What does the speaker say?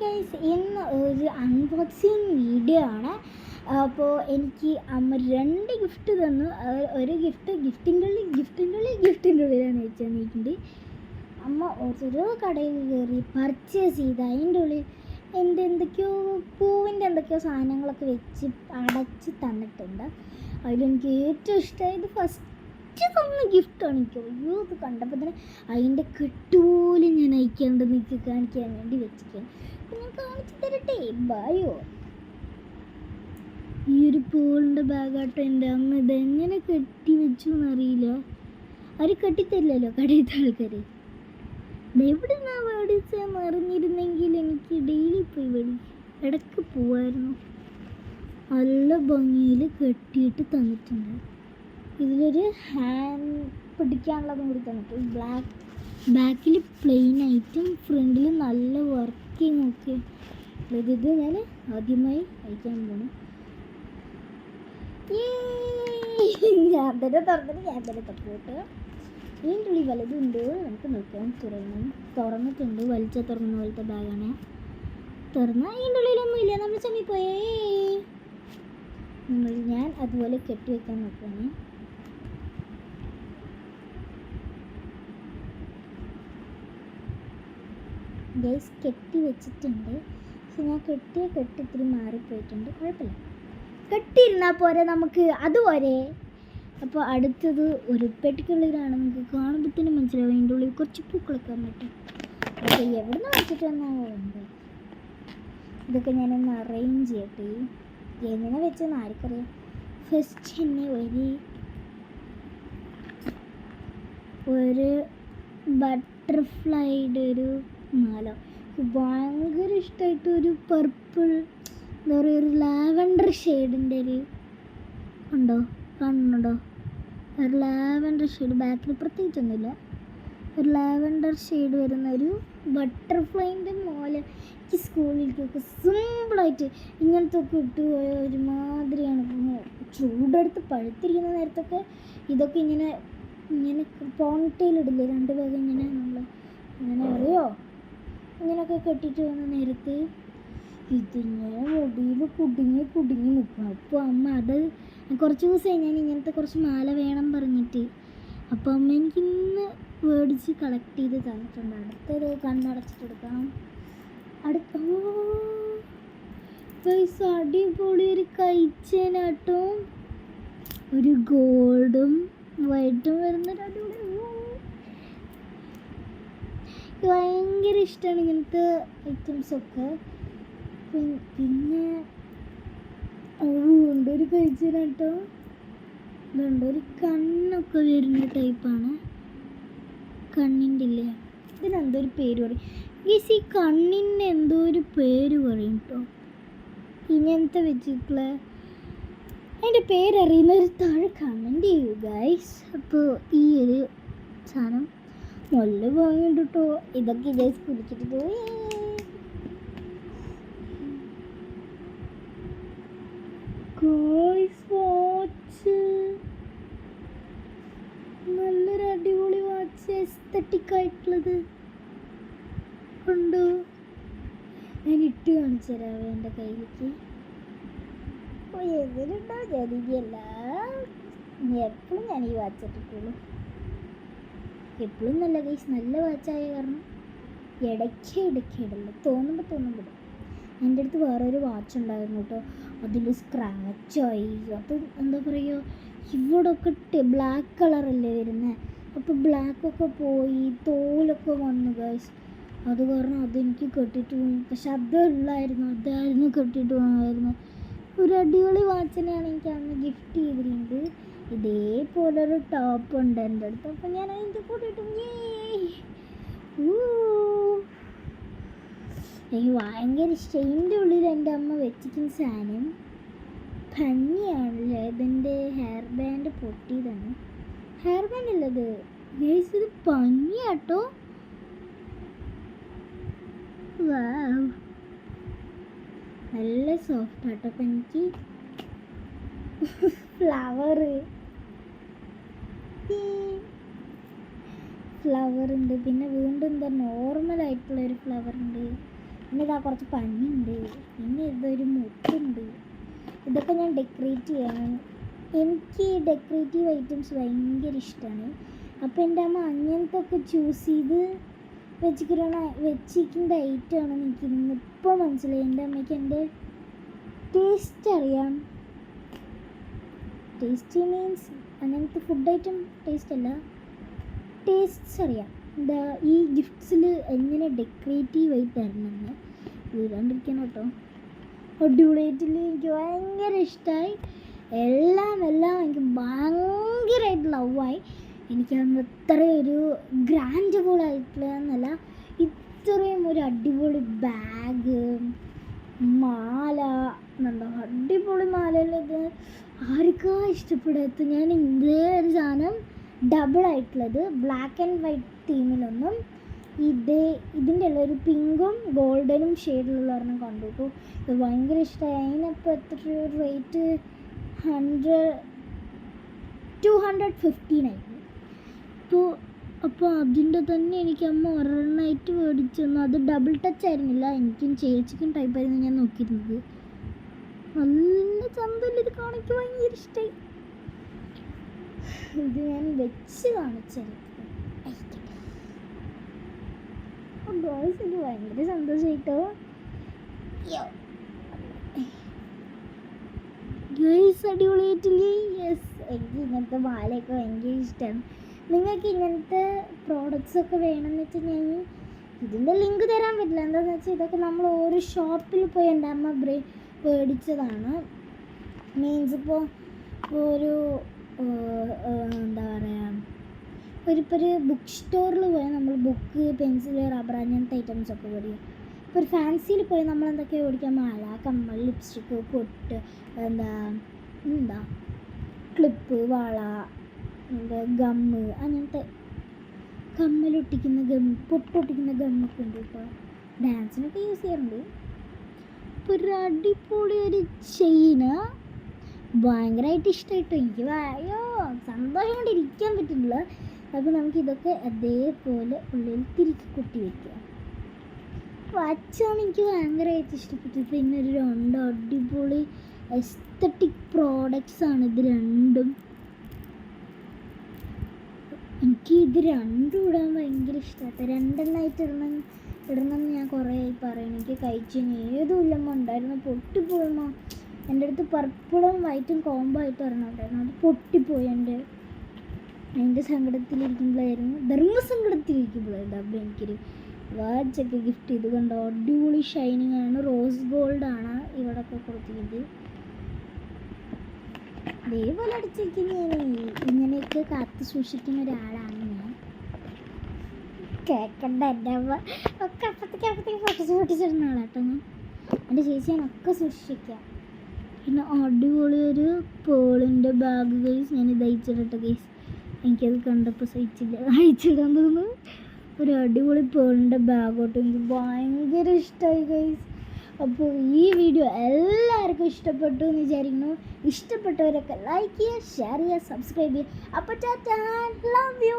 Guys, ഇന്ന് ഒരു unboxing video ആണ്. അപ്പോൾ എനിക്ക് അമ്മ 2 ഗിഫ്റ്റ് തന്നു. ഒരു ഗിഫ്റ്റിൻ്റെ ഉള്ളിലാണ് വെച്ച് തന്നിട്ടുണ്ട്. അമ്മ ഓരോ കടയിൽ കയറി പർച്ചേസ് ചെയ്ത് അതിൻ്റെ ഉള്ളിൽ എന്തൊക്കെയോ പൂവിൻ്റെ എന്തൊക്കെയോ സാധനങ്ങളൊക്കെ വെച്ച് അടച്ച് തന്നിട്ടുണ്ട്. അതിലെനിക്ക് ഏറ്റവും ഇഷ്ടമായത് ഫസ്റ്റ് തന്ന ഗിഫ്റ്റാണ്. എനിക്ക് അയ്യോ ഇത് കണ്ടപ്പോൾ തന്നെ അതിൻ്റെ കെട്ടുപോലും ഞാൻ അയക്കാണ്ട് നിങ്ങൾക്ക് കാണിക്കാൻ വേണ്ടി വെച്ചിരിക്കുകയാണ്. ഞാൻ കാണിച്ചു തരട്ടെ, ബായോ. ഈ ഒരു പൂളിൻ്റെ ബാഗാട്ടോ എൻ്റെ അമ്മ. ഇതെങ്ങനെ കെട്ടി വെച്ചു എന്നറിയില്ല. അവർ കെട്ടിത്തരില്ലല്ലോ കടയിലത്തെ ആൾക്കാർ. എവിടെ നിന്നാ മേടിച്ചെന്ന് അറിഞ്ഞിരുന്നെങ്കിൽ എനിക്ക് ഡെയിലി പോയി ഇടയ്ക്ക് പോവായിരുന്നു. നല്ല ഭംഗിയിൽ കെട്ടിയിട്ട് തന്നിട്ടുണ്ട്. ഇതിലൊരു ഹാൻഡ് പിടിക്കാനുള്ളതും കൂടി തന്നിട്ട് ബാക്കിൽ പ്ലെയിൻ ആയിട്ടും ഫ്രണ്ടിൽ നല്ല വർക്കിംഗ് ഒക്കെ. ഇത് ഞാൻ ആദ്യമായി അയക്കാൻ പോണു. ഞാൻ തന്നെ തപ്പോട്ട്. ഇതിൻ്റെ ഉള്ളിൽ വലുതുണ്ട്, നമുക്ക് നോക്കാം. തുറന്നിട്ടുണ്ട്. തുറന്ന പോലത്തെ ബാഗാണ്. തുറന്നാൽ ഇതിൻ്റെ ഉള്ളിലൊന്നുമില്ല. നമ്മൾ ചമ്മി പോയേ. ഞാൻ അതുപോലെ കെട്ടിവെക്കാൻ നോക്കുകയാണ്. ഗൈസ്, കെട്ടി വെച്ചിട്ടുണ്ട്. പക്ഷെ ഞാൻ കെട്ടി ഇത്തിരി മാറിപ്പോയിട്ടുണ്ട്. കുഴപ്പമില്ല, കെട്ടിയിരുന്നാൽ പോരെ, നമുക്ക് അതുപോലെ. അപ്പോൾ അടുത്തത് ഒരു പെട്ടിക്കുള്ളിലാണ്. നമുക്ക് കാണുമ്പോൾ തന്നെ മനസ്സിലാവും അതിൻ്റെ ഉള്ളിൽ കുറച്ച് പൂക്കളൊക്കെ പറ്റും. അപ്പോൾ എവിടെ നിന്ന് വെച്ചിട്ട് വന്നാവോ ഉണ്ട്. ഇതൊക്കെ ഞാനൊന്ന് അറേഞ്ച് ചെയ്യട്ടെ. എങ്ങനെ വെച്ചെന്ന് ആർക്കറിയാം. ഫസ്റ്റ് തന്നെ ഒരു ബട്ടർഫ്ലൈയുടെ ഒരു മാല. ഭയങ്കര ഇഷ്ടമായിട്ട് ഒരു പർപ്പിൾ, എന്താ പറയുക, ഒരു ലാവൻഡർ ഷെയ്ഡിൻ്റെ ഒരു കാണുന്നുണ്ടോ? ഒരു ലാവൻഡർ ഷെയ്ഡ്. ബാക്കിൽ പ്രത്യേകിച്ചൊന്നുമില്ല. ഒരു ലാവൻഡർ ഷെയ്ഡ് വരുന്ന ഒരു ബട്ടർഫ്ലൈൻ്റെ മാല. എനിക്ക് സ്കൂളിലേക്കൊക്കെ സിമ്പിളായിട്ട് ഇങ്ങനത്തെ ഒക്കെ ഇട്ട് പോയ ഒരുമാതിരിയാണ്. ചൂടെടുത്ത് പഴുത്തിരിക്കുന്ന നേരത്തൊക്കെ ഇതൊക്കെ ഇങ്ങനെ പോണിറ്റെയിൽ ഇടില്ലേ, 2 ഭാഗം ഇങ്ങനെ അങ്ങനെ അറിയോ, ഇങ്ങനെയൊക്കെ കെട്ടിയിട്ട് വന്ന നേരത്ത് ഇതിങ്ങനെ മുടിയിൽ കുടുങ്ങി നിൽക്കും. അപ്പോൾ അമ്മ അത് കുറച്ച് ദിവസമായി ഞാൻ ഇങ്ങനത്തെ കുറച്ച് മാല വേണം പറഞ്ഞിട്ട്. അപ്പോൾ അമ്മ എനിക്കിന്ന് മേടിച്ച് കളക്ട് ചെയ്ത് തന്നിട്ടുണ്ട്. അടുത്തൊരു കണ്ണടച്ചിട്ടെടുക്കാം. പൈസ അടിപൊളി ഒരു കൈച്ചേനാട്ടോ. ഒരു ഗോൾഡും വൈറ്റും വരുന്നൊരു അടിപൊളി. ഭയങ്കര ഇഷ്ടമാണ് ഇങ്ങനത്തെ ഐറ്റംസൊക്കെ. പിന്നെ ഉണ്ട് ഒരു കഴിച്ചാട്ടോ. ഇതുണ്ട്, ഒരു കണ്ണൊക്കെ വരുന്ന ടൈപ്പാണ്. കണ്ണിൻ്റെ ഇല്ലേ, ഇതിനെന്തോ ഒരു പേര് പറയും. ഈ കണ്ണിന് എന്തോ ഒരു പേര് പറയും കേട്ടോ. ഇങ്ങനത്തെ വെച്ചിട്ടുള്ള അതിൻ്റെ പേരറിയുന്നൊരു താഴെ കമൻറ്റ് ചെയ്യൂ ഗൈസ്. അപ്പോൾ ഈ ഒരു സാധനം നല്ല ഭംഗിയുണ്ട് കേട്ടോ. ഇതൊക്കെ ഗൈസ് കുടിച്ചിട്ട് പോയി. നല്ലൊരു അടിപൊളി വാച്ച്, എസ്തറ്റിക് ആയിട്ടുള്ളത് ഉണ്ടോ? ഞാൻ ഇട്ട് കാണിച്ചു തരാവേ എൻ്റെ കയ്യിലേക്ക്. എതിരുണ്ടോ? ജനിക്കല്ല, എപ്പോഴും ഞാൻ ഈ വാച്ച് ഇട്ടിട്ടുള്ളൂ. എപ്പോഴും നല്ല ഗൈസ്, നല്ല വാച്ചായ കാരണം ഇടയ്ക്ക് ഇടല്ലോ, തോന്നുമ്പോൾ. എൻ്റെ അടുത്ത് വേറൊരു വാച്ച് ഉണ്ടായിരുന്നു കേട്ടോ. അതിൽ സ്ക്രാച്ചായി. അത് എന്താ പറയുക, ഇവിടൊക്കെ ബ്ലാക്ക് കളറല്ലേ വരുന്നത്. അപ്പോൾ ബ്ലാക്കൊക്കെ പോയി, തോലൊക്കെ വന്നു ഗൈസ്. അത് കാരണം അതെനിക്ക് കെട്ടിയിട്ട് പോയി. പക്ഷെ അതായിരുന്നു കെട്ടിയിട്ട് പോകണമായിരുന്നു. ഒരു അടിപൊളി വാച്ചിനെയാണ് എനിക്ക് അന്ന് ഗിഫ്റ്റ് ചെയ്തിട്ടുണ്ട്. ഇതേപോലൊരു ടോപ്പ് ഉണ്ട് എൻ്റെ അടുത്ത്. അപ്പം ഞാൻ അതിൻ്റെ കൂടെ ഇട്ടു. എനിക്ക് ഭയങ്കര ഇഷ്ടം. ഇതിൻ്റെ ഉള്ളിൽ എൻ്റെ അമ്മ വെച്ചിരിക്കുന്ന സാധനം ഭംഗിയാണല്ലേ. ഇതിൻ്റെ ഹെയർ ബാൻഡ് പൊട്ടിയതാണ്. ഹെയർ ബാൻഡ് അല്ലത് ഗൈസ്, ഇത് ഭംഗിയാട്ടോ. നല്ല സോഫ്റ്റ് ആട്ടോ. അപ്പം എനിക്ക് ഫ്ലവർ ഉണ്ട്. പിന്നെ വീണ്ടും എന്താ നോർമലായിട്ടുള്ളൊരു ഫ്ലവർ ഉണ്ട്. പിന്നെ ഇതാ കുറച്ച് പഞ്ഞുണ്ട്, പിന്നെ ഇതൊരു മുത്തുണ്ട്. ഇതൊക്കെ ഞാൻ ഡെക്കറേറ്റ് ചെയ്യണം. എനിക്ക് ഡെക്കറേറ്റീവ് ഐറ്റംസ് ഭയങ്കര ഇഷ്ടമാണ്. അപ്പോൾ എൻ്റെ അമ്മ അങ്ങനത്തെ ഒക്കെ ചൂസ് ചെയ്ത് വെച്ചിരിക്കുന്ന ഐറ്റമാണ് എനിക്ക് ഇന്നിപ്പോൾ മനസ്സിലായി. എൻ്റെ അമ്മയ്ക്ക് എൻ്റെ ടേസ്റ്റ് അറിയാം. ടേസ്റ്റ് മീൻസ് അങ്ങനത്തെ ഫുഡ് ഐറ്റം ടേസ്റ്റ് അല്ല, ടേസ്റ്റ്സ് അറിയാം. എന്താ ഈ ഗിഫ്റ്റ്സിൽ എങ്ങനെ ഡെക്കറേറ്റീവ് ആയി തരണമെന്ന് വീടാണ്ടിരിക്കണം കേട്ടോ. അടിപൊളിയായിട്ടില്ല, എനിക്ക് ഭയങ്കര ഇഷ്ടമായി. എല്ലാം എനിക്ക് ഭയങ്കരമായിട്ട് ലവായി. എനിക്കത് ഇത്രയും ഒരു ഗ്രാൻഡ് പോലായിട്ടുള്ള എന്നല്ല, ഇത്രയും ഒരു അടിപൊളി ബാഗ്, മാല എന്നുണ്ടോ, അടിപൊളി മാലയുള്ളത് ആർക്കാ ഇഷ്ടപ്പെടാത്ത. ഞാൻ ഇതേ ഒരു സാധനം ഡബിളായിട്ടുള്ളത് ബ്ലാക്ക് ആൻഡ് വൈറ്റ് തീമിലൊന്നും ഇതിൻ്റെ ഉള്ള ഒരു പിങ്കും ഗോൾഡനും ഷെയ്ഡിലുള്ള ഒരെണ്ണം കണ്ടു കേട്ടോ. ഇത് ഭയങ്കര ഇഷ്ടമായി. അതിനിപ്പോൾ എത്ര റേറ്റ് 215 ആയിരുന്നു. അപ്പോൾ അതിൻ്റെ തന്നെ എനിക്ക് അമ്മ ഒരെണ്ണമായിട്ട് മേടിച്ചു തന്നു. അത് ഡബിൾ ടച്ച് ആയിരുന്നില്ല, എനിക്കും ചേച്ചിക്കും ടൈപ്പായിരുന്നു ഞാൻ നോക്കിയിരുന്നത്. നല്ല ചന്തല്ല, ഇത് കാണിക്ക് ഭയങ്കര ഇഷ്ടമായി. ഇത് ഞാൻ വെച്ച് കാണിച്ചത് എനിക്ക് ഭയങ്കര സന്തോഷമായിട്ടോ. അടിപൊളിയായിട്ടില്ലേ? യെസ്, എനിക്ക് ഇങ്ങനത്തെ മാലയൊക്കെ ഭയങ്കര ഇഷ്ടമാണ്. നിങ്ങൾക്ക് ഇങ്ങനത്തെ പ്രോഡക്റ്റ്സ് ഒക്കെ വേണമെന്ന് വെച്ചാൽ ഞാൻ ഇതിൻ്റെ ലിങ്ക് തരാൻ പറ്റില്ല. എന്താണെന്ന് വെച്ചാൽ ഇതൊക്കെ നമ്മൾ ഓരോ ഷോപ്പിൽ പോയി എൻ്റെ അമ്മ മേടിച്ചതാണ്. മീൻസ് ഇപ്പോൾ ഒരു എന്താ പറയുക, ഒരു ബുക്ക് സ്റ്റോറിൽ പോയി നമ്മൾ ബുക്ക്, പെൻസിൽ, റബ്ബർ അങ്ങനത്തെ ഐറ്റംസൊക്കെ മേടിക്കും. ഇപ്പോൾ ഒരു ഫാൻസിയിൽ പോയി നമ്മൾ എന്തൊക്കെയാണ് മേടിക്കാൻ, മാല, കമ്മൽ, ലിപ്സ്റ്റിക്ക്, പൊട്ട്, എന്താ ക്ലിപ്പ്, വള, ഗമ്മ്, അങ്ങനത്തെ കമ്മലൊട്ടിക്കുന്ന പൊട്ടൊട്ടിക്കുന്ന ഗമ്മൊക്കെ ഉണ്ട് കേട്ടോ. ഡാൻസിനൊക്കെ യൂസ് ചെയ്യാറുണ്ട്. ഇപ്പോൾ ഒരു അടിപൊളി ഒരു ചെയിന് ഭയങ്കരമായിട്ട് ഇഷ്ടമായിട്ടോ. എനിക്ക് സന്തോഷം കൊണ്ട് ഇരിക്കാൻ പറ്റുന്നില്ല. അപ്പോൾ നമുക്കിതൊക്കെ അതേപോലെ ഉള്ളിൽ തിരികെ കുട്ടി വയ്ക്കുക. വാച്ചാണ് എനിക്ക് ഭയങ്കരമായിട്ട് ഇഷ്ടപ്പെട്ടത്. പിന്നെ ഒരു 2 അടിപൊളി എസ്തറ്റിക് പ്രോഡക്റ്റ്സാണ് ഇത് രണ്ടും. എനിക്ക് ഇത് രണ്ടും ഇടാൻ ഭയങ്കര ഇഷ്ടമായിട്ട് 2 ഇടണമെന്ന് ഞാൻ കുറേ ആയി പറയണം. എനിക്ക് കഴിച്ചതിന് ഏതും ഇല്ലമ്മ ഉണ്ടായിരുന്നു, പൊട്ടിപ്പോയമ്മ. എൻ്റെ അടുത്ത് പർപ്പിളും വൈറ്റും കോംബോ ആയിട്ട് ഒരെണ്ണം ഉണ്ടായിരുന്നു, അത് പൊട്ടിപ്പോയി. അതിൻ്റെ സങ്കടത്തിലിരിക്കുമ്പോഴായിരുന്നു, ധർമ്മസങ്കടത്തിലിരിക്കുമ്പോഴായിരുന്നു അപ്പോൾ എനിക്കൊരു വാച്ചൊക്കെ ഗിഫ്റ്റ് ചെയ്ത്. കണ്ടോ, അടിപൊളി ഷൈനിങ് ആണ്, റോസ് ഗോൾഡാണ് ഇവിടെയൊക്കെ കൊടുത്തിരിക്കുന്നത്. ഇതേപോലെ അടിച്ചിരിക്കുന്ന ഇങ്ങനെയൊക്കെ കാത്തു സൂക്ഷിക്കുന്ന ഒരാളാണ് ഞാൻ. കേൾക്കണ്ട, എൻ്റെ അമ്മ ഒക്കെ അപ്പത്തേക്ക് പൊട്ടിച്ചിടുന്ന ആളാട്ടോ ഞാൻ. എൻ്റെ ചേച്ചിയാണൊക്കെ സൂക്ഷിക്കുക. പിന്നെ അടിപൊളി ഒരു പേളിൻ്റെ ബാഗ് ഗൈസ്, ഞാനിത് അയച്ചിടട്ടെ ഗൈസ്. എനിക്കത് കണ്ടപ്പോൾ അയച്ചിടാൻ തോന്നുന്നു. ഒരു അടിപൊളി പേളിൻ്റെ ബാഗോട്ടോ, എനിക്ക് ഭയങ്കര ഇഷ്ടമായി ഗൈസ്. അപ്പോൾ ഈ വീഡിയോ എല്ലാവർക്കും ഇഷ്ടപ്പെട്ടു എന്ന് വിചാരിക്കുന്നു. ഇഷ്ടപ്പെട്ടവരൊക്കെ ലൈക്ക് ചെയ്യുക, ഷെയർ ചെയ്യുക, സബ്സ്ക്രൈബ് ചെയ്യുക. അപ്പോൾ ടാറ്റാ, ലവ് യു.